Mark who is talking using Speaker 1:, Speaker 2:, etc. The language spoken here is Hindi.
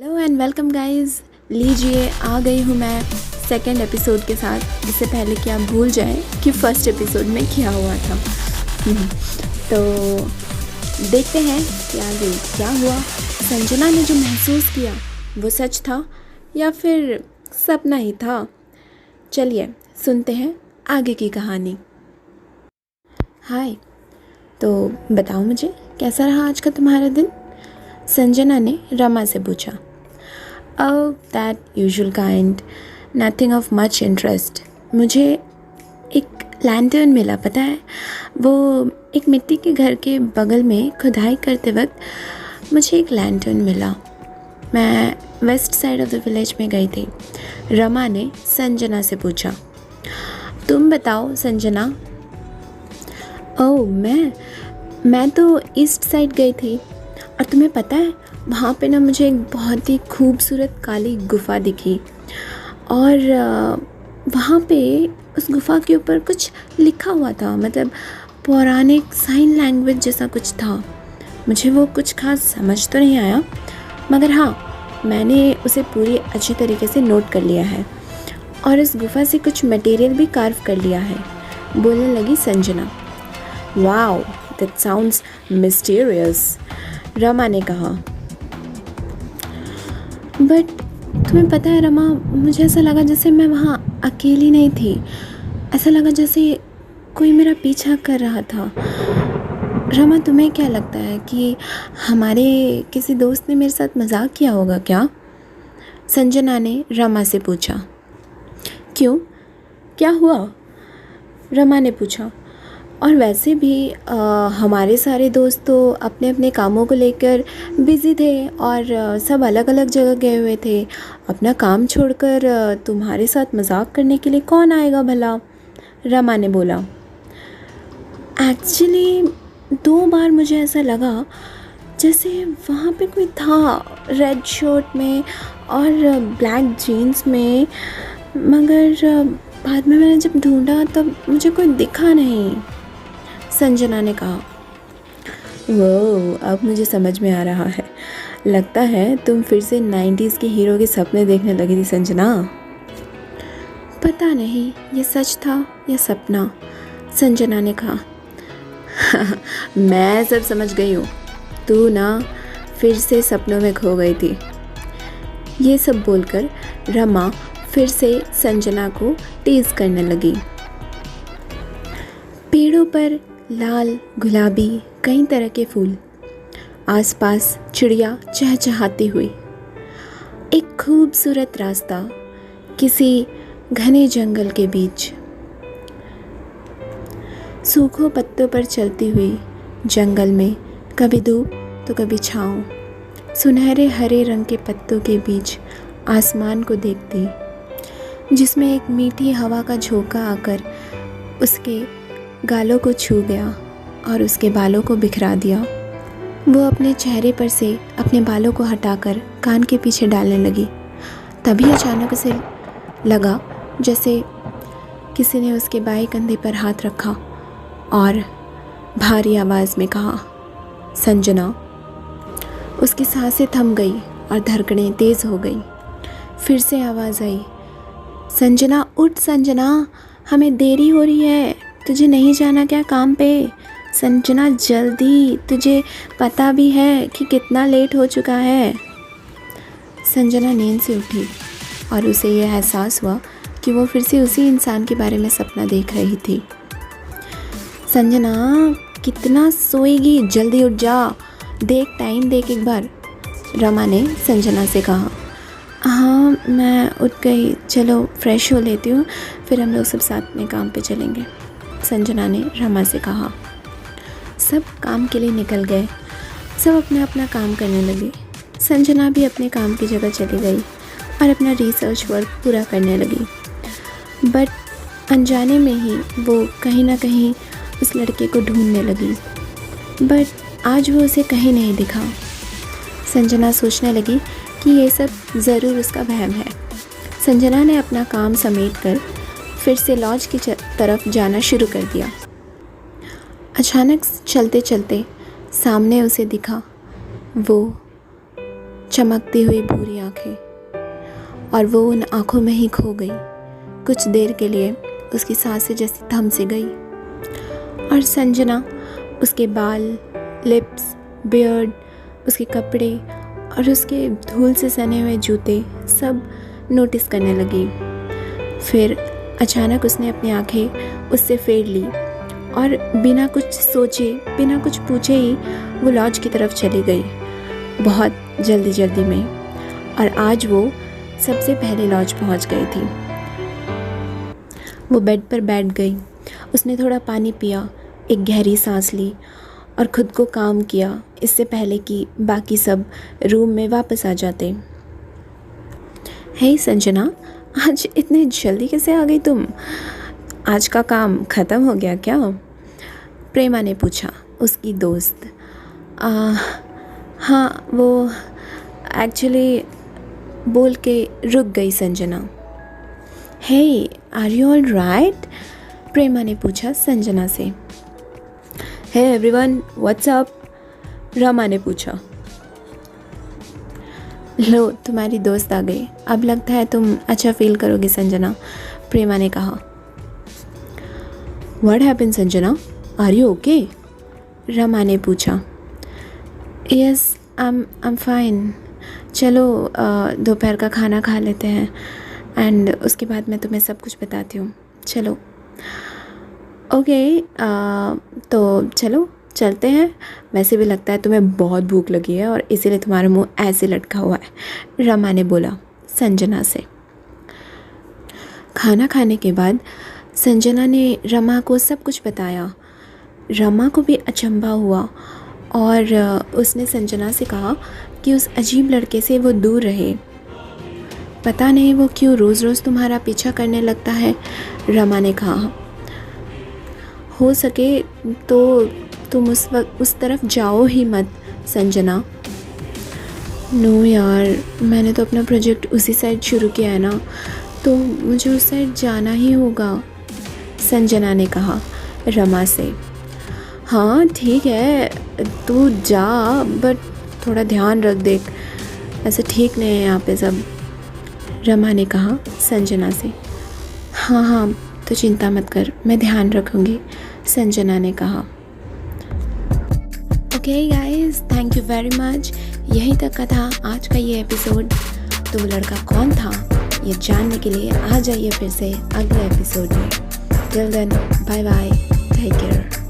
Speaker 1: Hello and welcome guys. लीजिए आ गई हूँ मैं सेकंड एपिसोड के साथ। इससे पहले कि आप भूल जाएं कि फर्स्ट एपिसोड में क्या हुआ था। तो देखते हैं कि आगे क्या हुआ। संजना ने जो महसूस किया वो सच था या फिर सपना ही था। चलिए सुनते हैं आगे की कहानी। हाय, तो बताओ मुझे कैसा रहा आज का तुम्हारा दिन। संजना ने रमा से पूछा। Oh, that usual kind. Nothing of much interest. मुझे एक लैंटर्न मिला, पता है। वो एक मिट्टी के घर के बगल में खुदाई करते वक्त मुझे एक लैंटर्न मिला। मैं west side of the village में गई थी। रमा ने संजना से पूछा। तुम बताओ संजना। ओह, मैं तो ईस्ट साइड गई थी। और तुम्हें पता है वहाँ पे ना मुझे एक बहुत ही खूबसूरत काली गुफ़ा दिखी। और वहाँ पे उस गुफ़ा के ऊपर कुछ लिखा हुआ था, मतलब पौराणिक साइन लैंग्वेज जैसा कुछ था। मुझे वो कुछ खास समझ तो नहीं आया, मगर हाँ, मैंने उसे पूरी अच्छी तरीके से नोट कर लिया है। और इस गुफ़ा से कुछ मटेरियल भी कार्व कर लिया है, बोलने लगी Sanjana. Wow, that sounds mysterious, Rama ने कहा। बट तुम्हें पता है रमा, मुझे ऐसा लगा जैसे मैं वहाँ अकेली नहीं थी। ऐसा लगा जैसे कोई मेरा पीछा कर रहा था। रमा, तुम्हें क्या लगता है कि हमारे किसी दोस्त ने मेरे साथ मजाक किया होगा क्या? संजना ने रमा से पूछा। क्यों, क्या हुआ? रमा ने पूछा। और वैसे भी हमारे सारे दोस्त तो अपने अपने कामों को लेकर बिज़ी थे और सब अलग अलग जगह गए हुए थे। अपना काम छोड़कर तुम्हारे साथ मजाक करने के लिए कौन आएगा भला? रमा ने बोला। एक्चुअली 2 बार मुझे ऐसा लगा जैसे वहाँ पे कोई था, रेड शर्ट में और ब्लैक जीन्स में, मगर बाद में मैंने जब ढूंढा तब मुझे कोई दिखा नहीं, संजना ने कहा। वो अब मुझे समझ में आ रहा है। लगता है तुम फिर से 90s के हीरो के सपने देखने लगी थी संजना। पता नहीं ये सच था या सपना, संजना ने कहा। मैं सब समझ गई हूँ, तू ना फिर से सपनों में खो गई थी। ये सब बोलकर रमा फिर से संजना को टीज करने लगी। पेड़ों पर लाल गुलाबी कई तरह के फूल, आसपास चिड़िया चहचहाती हुई, एक खूबसूरत रास्ता किसी घने जंगल के बीच, सूखों पत्तों पर चलती हुई जंगल में कभी धूप तो कभी छाँव, सुनहरे हरे रंग के पत्तों के बीच आसमान को देखती, जिसमें एक मीठी हवा का झोंका आकर उसके गालों को छू गया और उसके बालों को बिखरा दिया। वो अपने चेहरे पर से अपने बालों को हटाकर कान के पीछे डालने लगी। तभी अचानक उसे लगा जैसे किसी ने उसके बाएं कंधे पर हाथ रखा और भारी आवाज़ में कहा, संजना। उसकी सांसें थम गई और धड़कनें तेज़ हो गई। फिर से आवाज़ आई, संजना उठ संजना, हमें देरी हो रही है। तुझे नहीं जाना क्या काम पे? संजना जल्दी, तुझे पता भी है कि कितना लेट हो चुका है। संजना नींद से उठी और उसे यह एहसास हुआ कि वो फिर से उसी इंसान के बारे में सपना देख रही थी। संजना कितना सोएगी, जल्दी उठ जा, देख टाइम देख एक बार, रमा ने संजना से कहा। हाँ मैं उठ गई, चलो फ्रेश हो लेती हूँ, फिर हम लोग सब साथ में काम पे चलेंगे, संजना ने रमा से कहा। सब काम के लिए निकल गए। सब अपना अपना काम करने लगे। संजना भी अपने काम की जगह चली गई और अपना रिसर्च वर्क पूरा करने लगी। बट अनजाने में ही वो कहीं ना कहीं उस लड़के को ढूंढने लगी, बट आज वो उसे कहीं नहीं दिखा। संजना सोचने लगी कि ये सब ज़रूर उसका वहम है। संजना ने अपना काम समेटकर फिर से लॉज की तरफ जाना शुरू कर दिया। अचानक चलते चलते सामने उसे दिखा वो चमकती हुई भूरी आंखें, और वो उन आंखों में ही खो गई। कुछ देर के लिए उसकी सांसें जैसी थम सी गई, और संजना उसके बाल, लिप्स, बियर्ड, उसके कपड़े और उसके धूल से सने हुए जूते सब नोटिस करने लगी। फिर अचानक उसने अपनी आंखें उससे फेर ली और बिना कुछ सोचे, बिना कुछ पूछे ही वो लॉज की तरफ चली गई, बहुत जल्दी में। और आज वो सबसे पहले लॉज पहुंच गई थी। वो बेड पर बैठ गई, उसने थोड़ा पानी पिया, एक गहरी सांस ली और ख़ुद को काम किया, इससे पहले कि बाकी सब रूम में वापस आ जाते। हे संजना, आज इतने जल्दी कैसे आ गई तुम? आज का काम ख़त्म हो गया क्या? प्रेमा ने पूछा, उसकी दोस्त। हाँ, वो एक्चुअली बोल के रुक गई Sanjana. Hey, are you all right? Prema ने पूछा संजना से। Hey everyone, what's up? Rama ने पूछा। लो, तुम्हारी दोस्त आ गई, अब लगता है तुम अच्छा फील करोगी संजना, प्रेमा ने कहा। What happened Sanjana, are you okay? Rama ने पूछा। Yes, I am fine. चलो दोपहर का खाना खा लेते हैं एंड उसके बाद मैं तुम्हें सब कुछ बताती हूँ। चलो। ओके, तो चलो चलते हैं। वैसे भी लगता है तुम्हें बहुत भूख लगी है और इसीलिए तुम्हारा मुंह ऐसे लटका हुआ है, रमा ने बोला संजना से। खाना खाने के बाद संजना ने रमा को सब कुछ बताया। रमा को भी अचंभा हुआ और उसने संजना से कहा कि उस अजीब लड़के से वो दूर रहे। पता नहीं वो क्यों रोज़ रोज़ तुम्हारा पीछा करने लगता है, रमा ने कहा। हो सके तो तुम उस तरफ जाओ ही मत संजना। नो यार, मैंने तो अपना प्रोजेक्ट उसी साइड शुरू किया है ना, तो मुझे उस साइड जाना ही होगा, संजना ने कहा रमा से। हाँ ठीक है, तू जा, बट थोड़ा ध्यान रख, देख ऐसे ठीक नहीं है यहाँ पे सब, रमा ने कहा संजना से। हाँ, तो चिंता मत कर, मैं ध्यान रखूँगी, संजना ने कहा। Okay guys, thank you very much. यहीं तक का था आज का ये एपिसोड। तो वो लड़का कौन था ये जानने के लिए आ जाइए फिर से अगले एपिसोड में। Till then, bye bye, take care.